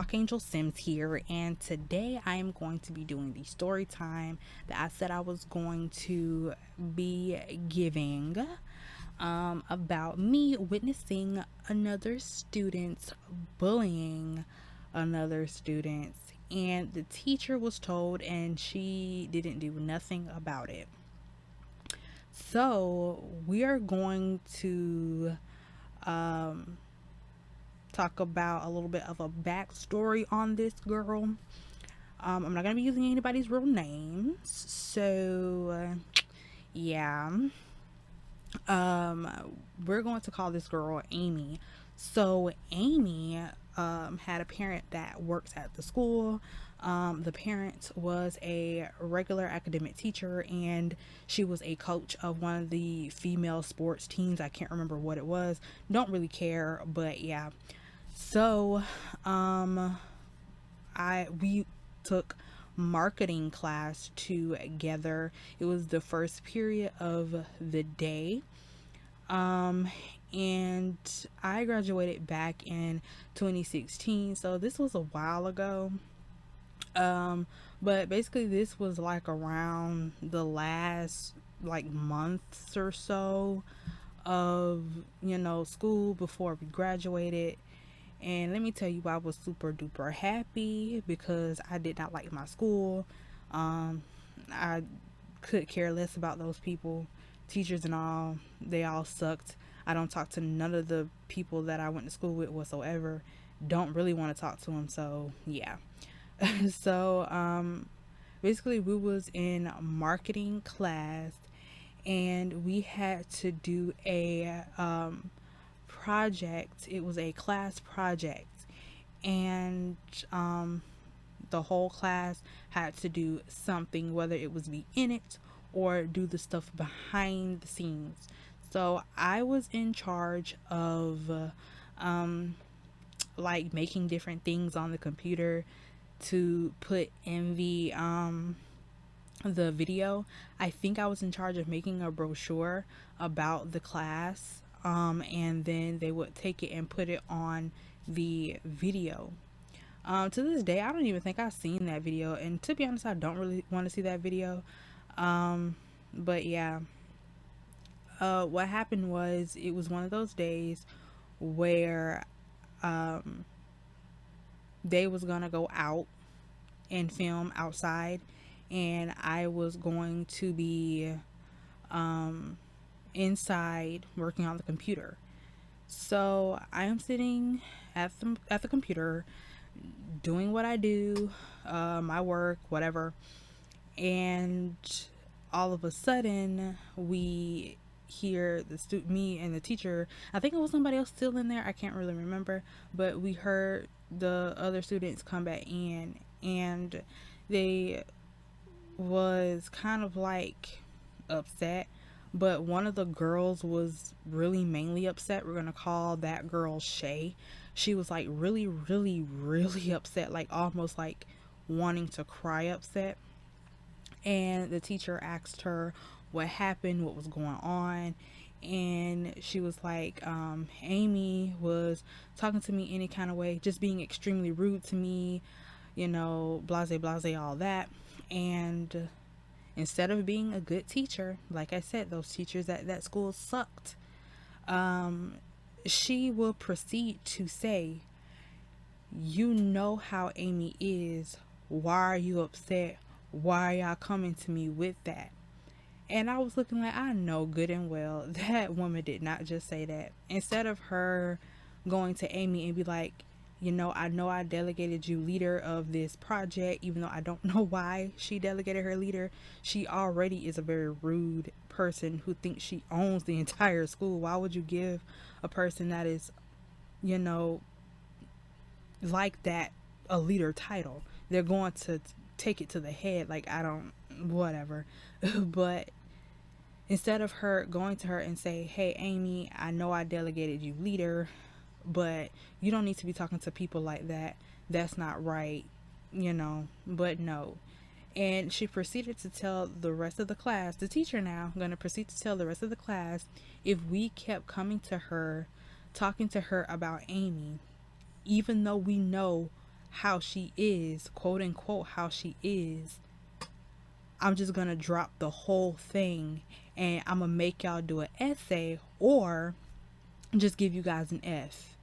RockAngelSims here, and today I am going to be doing the story time that I said I was going to be giving about me witnessing another student bullying another student, and the teacher was told, and she didn't do nothing about it. So, we are going to um, talk about a little bit of a backstory on this girl. I'm not going to be using anybody's real names. So, yeah. We're going to call this girl Amy. So, Amy had a parent that works at the school. The parent was a regular academic teacher, and she was a coach of one of the female sports teams. I can't remember what it was. Don't really care, but yeah. So, I we took marketing class together. It was the first period of the day. Um, and I graduated back in 2016, so this was a while ago. Um, but basically, this was like around the last like months or so of school before we graduated. And let me tell you, I was super duper happy because I did not like my school. I could care less about those people, teachers and all. They all sucked. I don't talk to none of the people that I went to school with whatsoever. Don't really want to talk to them. So yeah. So basically, we was in marketing class, and we had to do a project. It was a class project, and the whole class had to do something, whether it was be in it or do the stuff behind the scenes. So I was in charge of um, like making different things on the computer to put in the video. I think I was in charge of making a brochure about the class, and then they would take it and put it on the video. To this day, I don't even think I've seen that video, and to be honest, I don't really want to see that video. But yeah, what happened was it was one of those days where um, they was gonna go out and film outside, and I was going to be um, inside working on the computer. So I am sitting at the computer doing what I do, my work, whatever, and all of a sudden we hear me and the teacher. I think it was somebody else still in there. I can't really remember, but we heard the other students come back in, and they was kind of like upset, but one of the girls was really mainly upset. We're gonna call that girl Shay. She was like really, really, really upset, like almost like wanting to cry upset. And the teacher asked her what happened, what was going on, and she was like, Amy was talking to me any kind of way, just being extremely rude to me, blase blase, all that. And instead of being a good teacher, like I said, those teachers at that school sucked. Um, she will proceed to say, "You know how Amy is. Why are you upset? Why are y'all coming to me with that?" And I was looking like, I know good and well that woman did not just say that. Instead of her going to Amy and be like, I know I delegated you leader of this project, even though I don't know why she delegated her leader. She already is a very rude person who thinks she owns the entire school. Why would you give a person that is, you know, like that a leader title? They're going to take it to the head. Like, I don't, whatever. But instead of her going to her and say, "Hey, Amy, I know I delegated you leader, but you don't need to be talking to people like that. That's not right," but no. And she proceeded to tell the rest of the class, the teacher now, going to proceed to tell the rest of the class, if we kept coming to her, talking to her about Amy, even though we know how she is, quote unquote, how she is, I'm just gonna drop the whole thing and I'm gonna make y'all do an essay or just give you guys an F.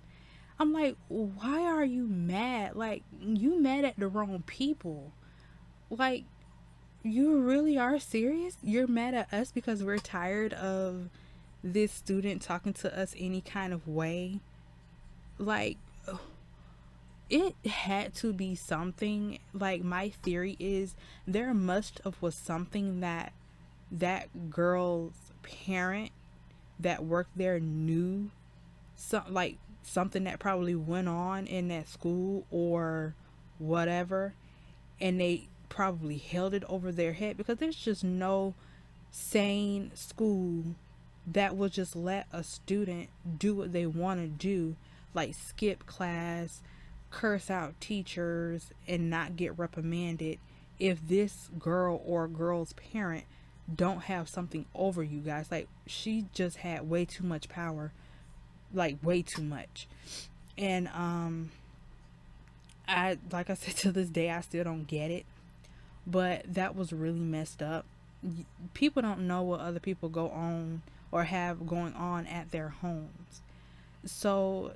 I'm like, why are you mad? Like, you mad at the wrong people. Like, you really are serious? You're mad at us because we're tired of this student talking to us any kind of way? Like, it had to be something. Like, my theory is there must have was something that that girl's parent that worked there knew, like something that probably went on in that school or whatever, and they probably held it over their head, because there's just no sane school that will just let a student do what they want to do, like skip class, curse out teachers, and not get reprimanded if this girl or girl's parent don't have something over you guys. Like, she just had way too much power, like way too much. And I, like I said, to this day I still don't get it, but that was really messed up. People don't know what other people go on or have going on at their homes. So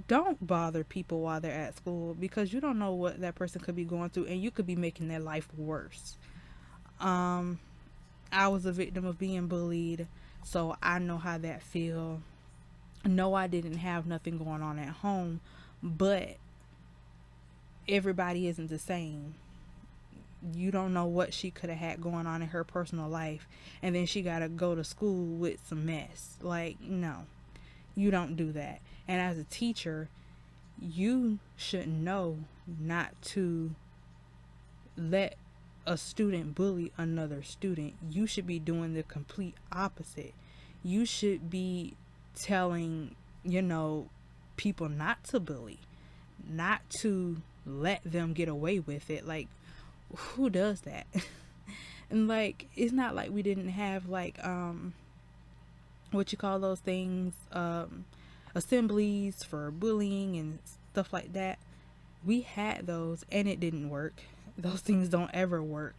don't bother people while they're at school, because you don't know what that person could be going through and you could be making their life worse. um I was a victim of being bullied, so I know how that feel. No, I didn't have nothing going on at home, but everybody isn't the same. You don't know what she could have had going on in her personal life, and then she got to go to school with some mess. Like, no, you don't do that. And as a teacher, you should know not to let a student bully another student. You should be doing the complete opposite. You should be telling, people not to bully, not to let them get away with it. Like, who does that? And like, it's not like we didn't have like what you call those things, assemblies for bullying and stuff like that. We had those and it didn't work. Those things don't ever work.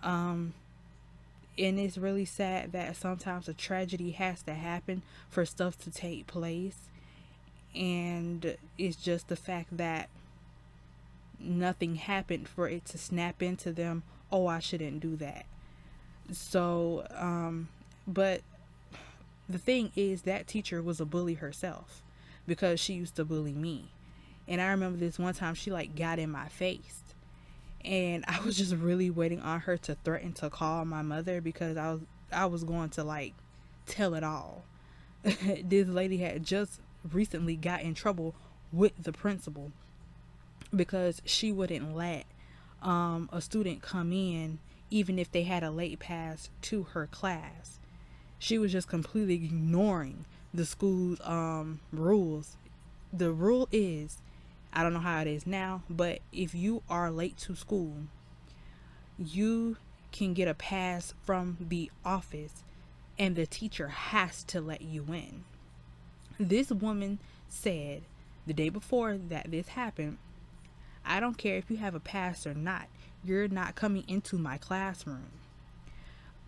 And it's really sad that sometimes a tragedy has to happen for stuff to take place. And it's just the fact that nothing happened for it to snap into them, oh, I shouldn't do that. So, but the thing is, that teacher was a bully herself, because she used to bully me. And I remember this one time she like got in my face, and I was just really waiting on her to threaten to call my mother, because I was going to like tell it all. This lady had just recently got in trouble with the principal because she wouldn't let a student come in even if they had a late pass to her class. She was just completely ignoring the school's rules. The rule is, I don't know how it is now, but if you are late to school, you can get a pass from the office and the teacher has to let you in. This woman said the day before that this happened, I don't care if you have a pass or not, you're not coming into my classroom.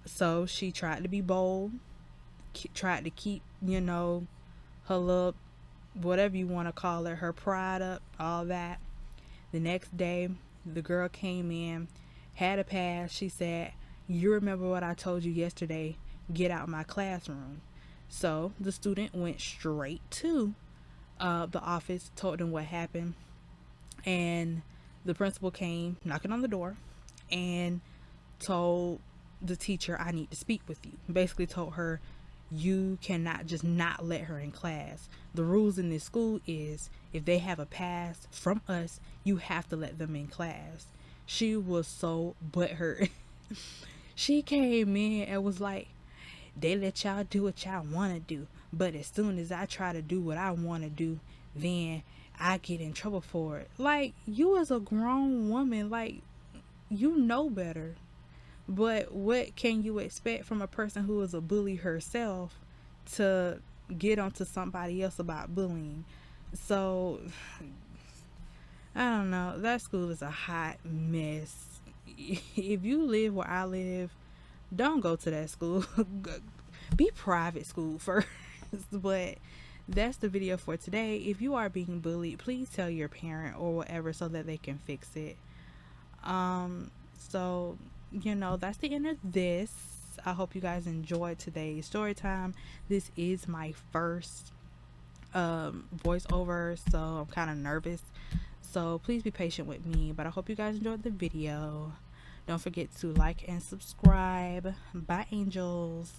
So she tried to be bold, tried to keep, her little, whatever you want to call it, her pride up, all that. The next day, the girl came in, had a pass. She said, you remember what I told you yesterday? Get out my classroom. So the student went straight to the office, told them what happened, and the principal came knocking on the door and told the teacher, I need to speak with you. Basically told her, you cannot just not let her in class. The rules in this school is if they have a pass from us, you have to let them in class. She was so butthurt. She came in and was like, they let y'all do what y'all want to do, but as soon as I try to do what I want to do, then I get in trouble for it. Like, you as a grown woman, like, you know better. But what can you expect from a person who is a bully herself to get onto somebody else about bullying? So I don't know. That school is a hot mess. If you live where I live, don't go to that school. Be private school first. But that's the video for today. If you are being bullied, please tell your parent or whatever so that they can fix it. So that's the end of this. I hope you guys enjoyed today's story time. This is my first voiceover, so I'm kind of nervous. So please be patient with me. But I hope you guys enjoyed the video. Don't forget to like and subscribe. Bye, angels.